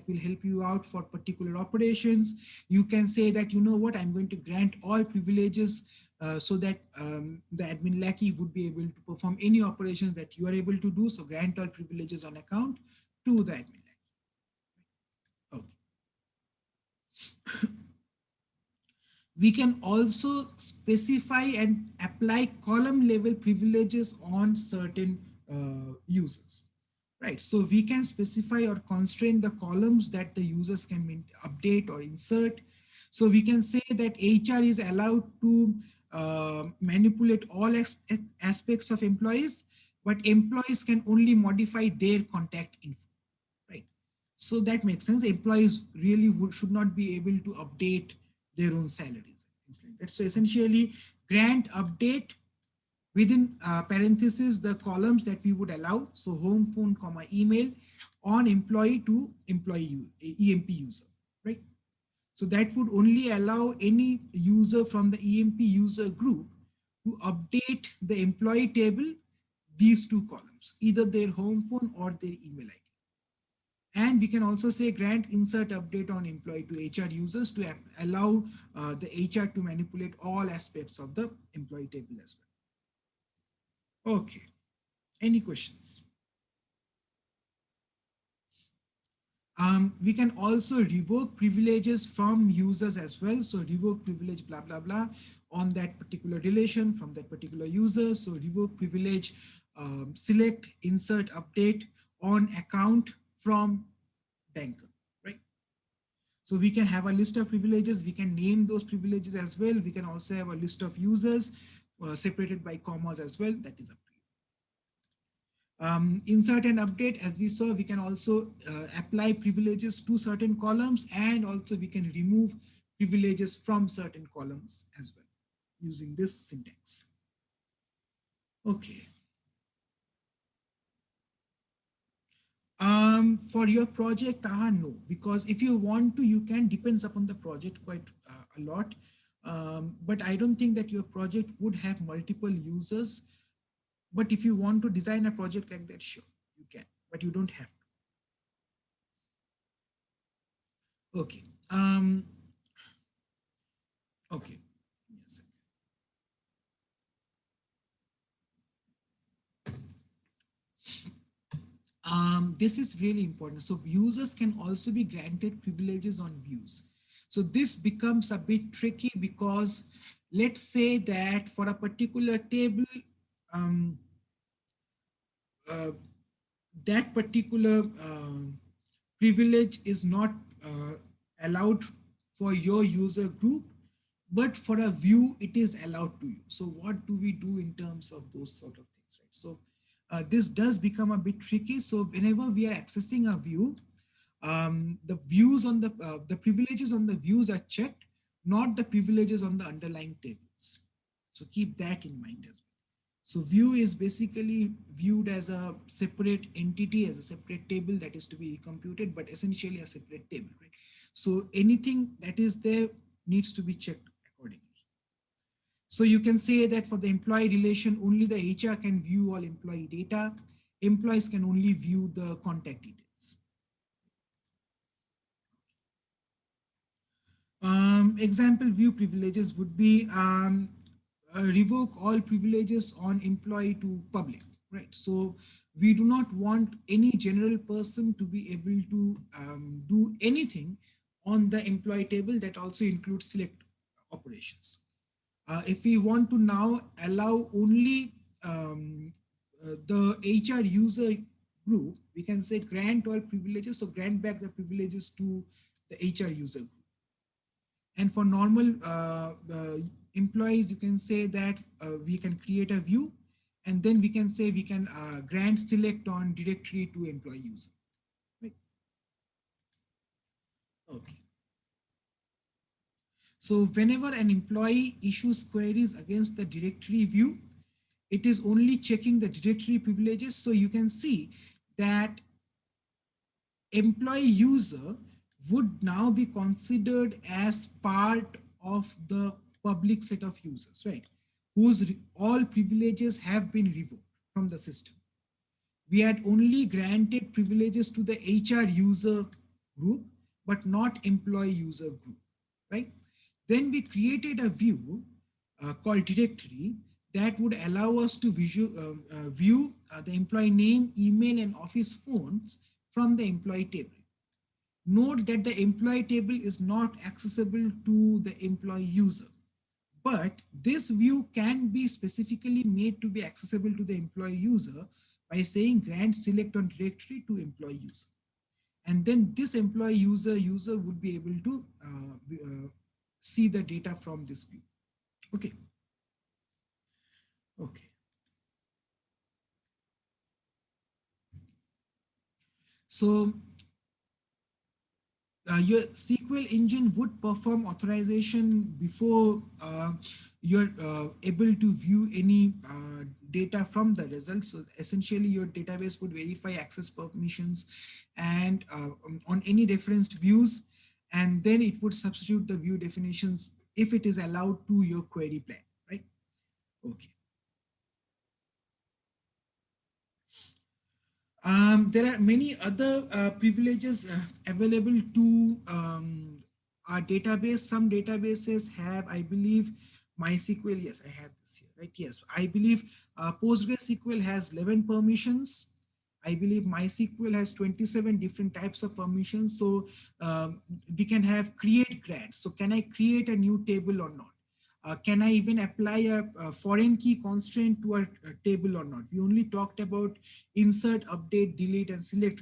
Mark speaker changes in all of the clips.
Speaker 1: will help you out for particular operations. You can say that, you know what, I'm going to grant all privileges so that the admin lackey would be able to perform any operations that you are able to do. So grant all privileges on account to the admin lackey. Okay. We can also specify and apply column level privileges on certain users, right? So we can specify or constrain the columns that the users can update or insert. So we can say that HR is allowed to manipulate all aspects of employees, but employees can only modify their contact info, right? So that makes sense. Employees really should not be able to update their own salaries, things like that. So essentially, grant update within parentheses the columns that we would allow. So home phone, comma email on employee to employee EMP user, right? So that would only allow any user from the EMP user group to update the employee table, these two columns, either their home phone or their email ID. And we can also say grant insert update on employee to HR users to allow the HR to manipulate all aspects of the employee table as well. Okay, any questions? We can also revoke privileges from users as well. So revoke privilege, blah, blah, blah, on that particular relation from that particular user. So revoke privilege, select, insert, update on account from banker, right? So we can have a list of privileges. We can name those privileges as well. We can also have a list of users separated by commas as well. That is up to you. Insert and update, as we saw, we can also apply privileges to certain columns, and also we can remove privileges from certain columns as well using this syntax. Okay. For your project, no, because if you want to, you can, depends upon the project quite a lot. But I don't think that your project would have multiple users. But if you want to design a project like that, sure, you can, but you don't have to. Okay. Okay. Yes. This is really important. So users can also be granted privileges on views. So this becomes a bit tricky because let's say that for a particular table, that particular privilege is not allowed for your user group, but for a view, it is allowed to you. So what do we do in terms of those sort of things, right? So this does become a bit tricky. So whenever we are accessing a view, the views on the privileges on the views are checked, not the privileges on the underlying tables. So keep that in mind as well. So view is basically viewed as a separate entity, as a separate table that is to be computed, but essentially a separate table, right? So anything that is there needs to be checked accordingly. So you can say that for the employee relation, only the HR can view all employee data. Employees can only view the contact details. Example view privileges would be revoke all privileges on employee to public, right? So we do not want any general person to be able to do anything on the employee table. That also includes select operations. If we want to now allow only the HR user group, we can say grant all privileges. So grant back the privileges to the HR user group. And for normal employees, you can say that we can create a view, and then we can say we can grant select on directory to employee user. Right? Okay. So whenever an employee issues queries against the directory view, it is only checking the directory privileges. So you can see that employee user would now be considered as part of the public set of users, right? Whose all privileges have been revoked from the system. We had only granted privileges to the HR user group, but not employee user group, right? Then we created a view called directory that would allow us to view the employee name, email, and office phones from the employee table. Note that the employee table is not accessible to the employee user, but this view can be specifically made to be accessible to the employee user by saying grant select on directory to employee user. And then this employee user would be able to see the data from this view. Okay. Okay. So your SQL engine would perform authorization before you're able to view any data from the results. So essentially, your database would verify access permissions and on any referenced views, and then it would substitute the view definitions if it is allowed to your query plan, right? Okay. There are many other privileges available to our database. Some databases have, I believe, MySQL. Yes, I have this here, right? Yes, I believe PostgreSQL has 11 permissions. I believe MySQL has 27 different types of permissions. So we can have create grants. So can I create a new table or not? Can I even apply a foreign key constraint to a table or not? We only talked about insert, update, delete, and select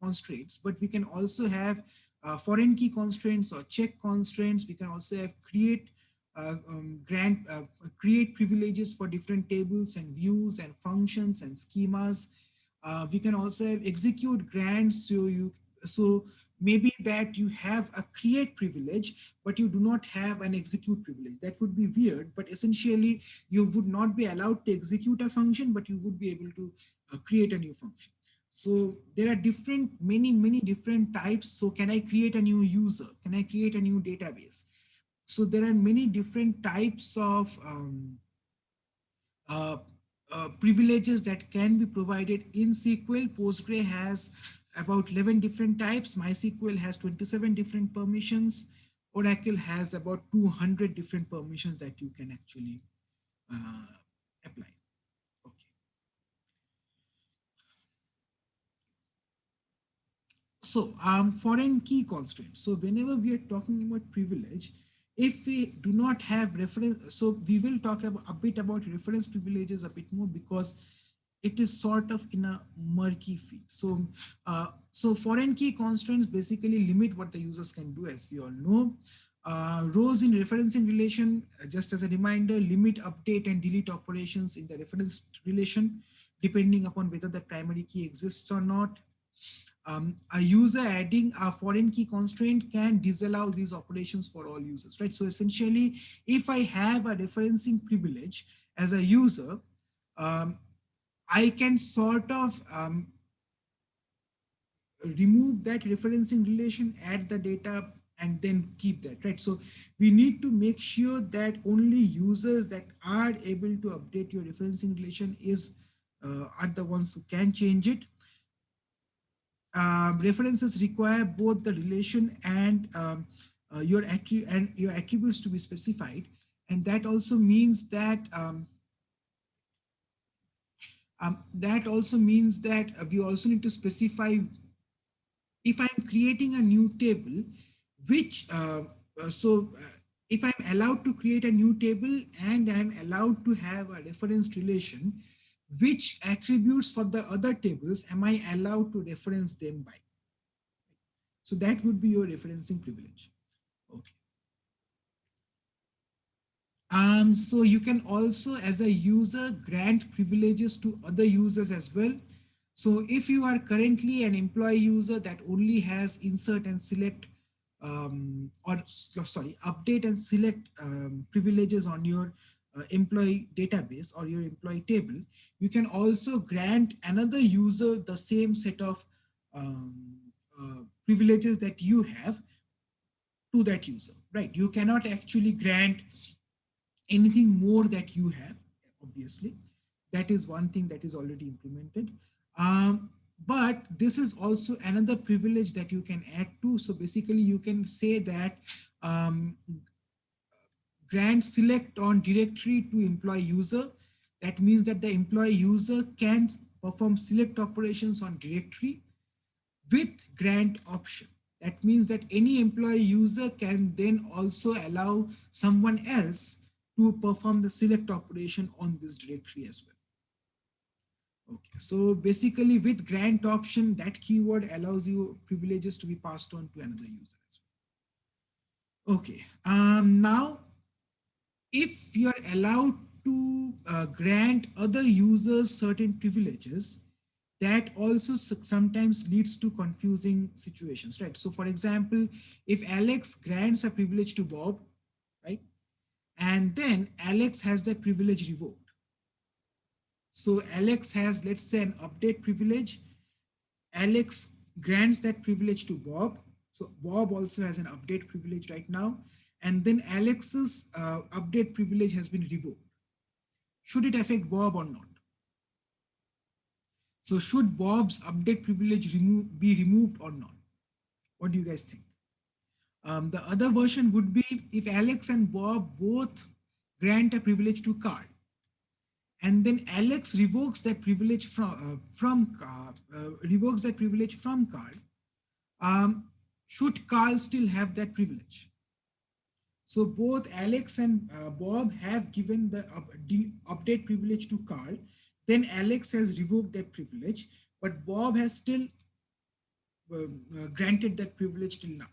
Speaker 1: constraints, but we can also have foreign key constraints or check constraints. We can also have create privileges for different tables and views and functions and schemas. We can also have execute grants. So maybe that you have a create privilege, but you do not have an execute privilege. That would be weird, but essentially you would not be allowed to execute a function, but you would be able to create a new function. So there are many different types. So can I create a new user? Can I create a new database? So there are many different types of uh, privileges that can be provided in SQL. Postgre has about 11 different types. MySQL has 27 different permissions. Oracle has about 200 different permissions that you can actually uh, apply. Okay. So foreign key constraints. So whenever we are talking about privilege, if we do not have reference, so we will talk about a bit about reference privileges a bit more because it is sort of in a murky field. So foreign key constraints basically limit what the users can do, as we all know. Rows in referencing relation, just as a reminder, limit update and delete operations in the reference relation, depending upon whether the primary key exists or not. A user adding a foreign key constraint can disallow these operations for all users, right? So essentially, if I have a referencing privilege as a user, um, I can sort of remove that referencing relation, add the data, and then keep that, right? So we need to make sure that only users that are able to update your referencing relation are the ones who can change it. References require both the relation and your attributes to be specified, and that also means that we also need to specify if I'm creating a new table, which if I'm allowed to create a new table and I'm allowed to have a reference relation, which attributes for the other tables am I allowed to reference them by? So that would be your referencing privilege. Okay. So you can also, as a user, grant privileges to other users as well. So if you are currently an employee user that only has insert and select update and select privileges on your employee database or your employee table, you can also grant another user the same set of privileges that you have to that user, right? You cannot actually grant anything more that you have, obviously. That is one thing that is already implemented. But this is also another privilege that you can add to. So basically you can say that um, grant select on directory to employee user. That means that the employee user can perform select operations on directory with grant option. That means that any employee user can then also allow someone else to perform the select operation on this directory as well. Okay, so basically with grant option, that keyword allows you privileges to be passed on to another user as well. Okay, now if you're allowed to grant other users certain privileges, that also sometimes leads to confusing situations, right? So for example, if Alex grants a privilege to Bob, right, and then Alex has that privilege revoked. So Alex has, let's say, an update privilege. Alex grants that privilege to Bob. So Bob also has an update privilege right now. And then Alex's update privilege has been revoked. Should it affect Bob or not? So should Bob's update privilege be removed or not? What do you guys think? The other version would be if Alex and Bob both grant a privilege to Carl, and then Alex revokes that privilege from Carl. Um, should Carl still have that privilege? So both Alex and Bob have given the update privilege to Carl. Then Alex has revoked that privilege, but Bob has still granted that privilege till now.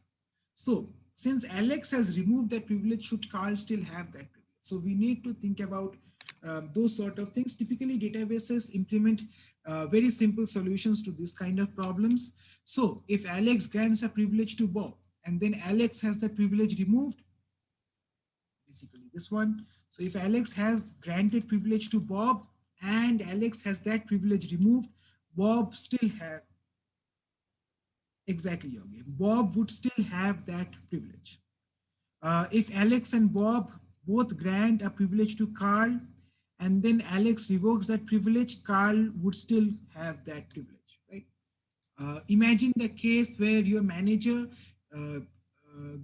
Speaker 1: So since Alex has removed that privilege, should Carl still have that privilege? So we need to think about those sort of things. Typically, databases implement very simple solutions to this kind of problems. So if Alex grants a privilege to Bob, and then Alex has that privilege removed, basically this one. So if Alex has granted privilege to Bob and Alex has that privilege removed, Bob still have, exactly, Yogi, Bob would still have that privilege. If Alex and Bob both grant a privilege to Carl and then Alex revokes that privilege, Carl would still have that privilege, right? Imagine the case where your manager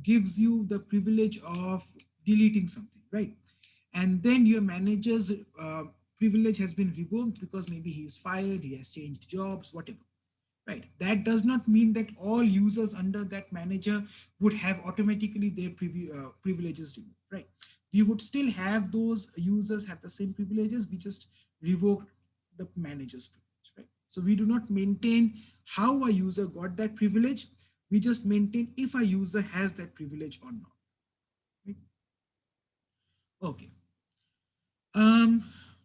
Speaker 1: gives you the privilege of deleting something, right? And then your manager's privilege has been revoked because maybe he is fired, he has changed jobs, whatever, right? That does not mean that all users under that manager would have automatically their privileges removed, right? You would still have those users have the same privileges. We just revoked the manager's privilege, right? So we do not maintain how a user got that privilege. We just maintain if a user has that privilege or not, right? Okay. Um,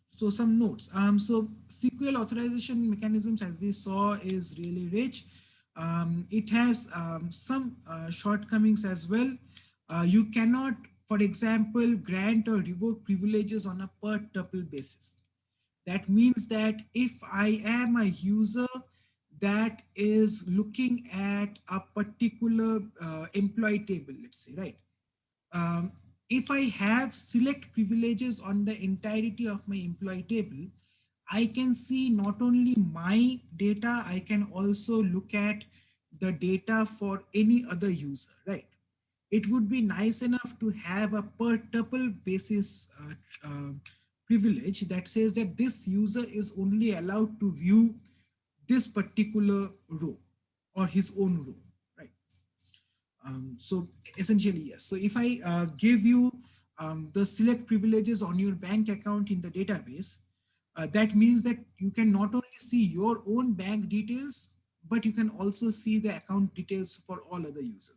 Speaker 1: so some notes. So SQL authorization mechanisms, as we saw, is really rich. It has some shortcomings as well. You cannot, for example, grant or revoke privileges on a per tuple basis. That means that if I am a user that is looking at a particular employee table, let's say, right? um, if I have select privileges on the entirety of my employee table, I can see not only my data, I can also look at the data for any other user, right? It would be nice enough to have a per tuple basis privilege that says that this user is only allowed to view this particular row or his own row, right? So essentially, yes. So if I give you the select privileges on your bank account in the database, that means that you can not only see your own bank details, but you can also see the account details for all other users.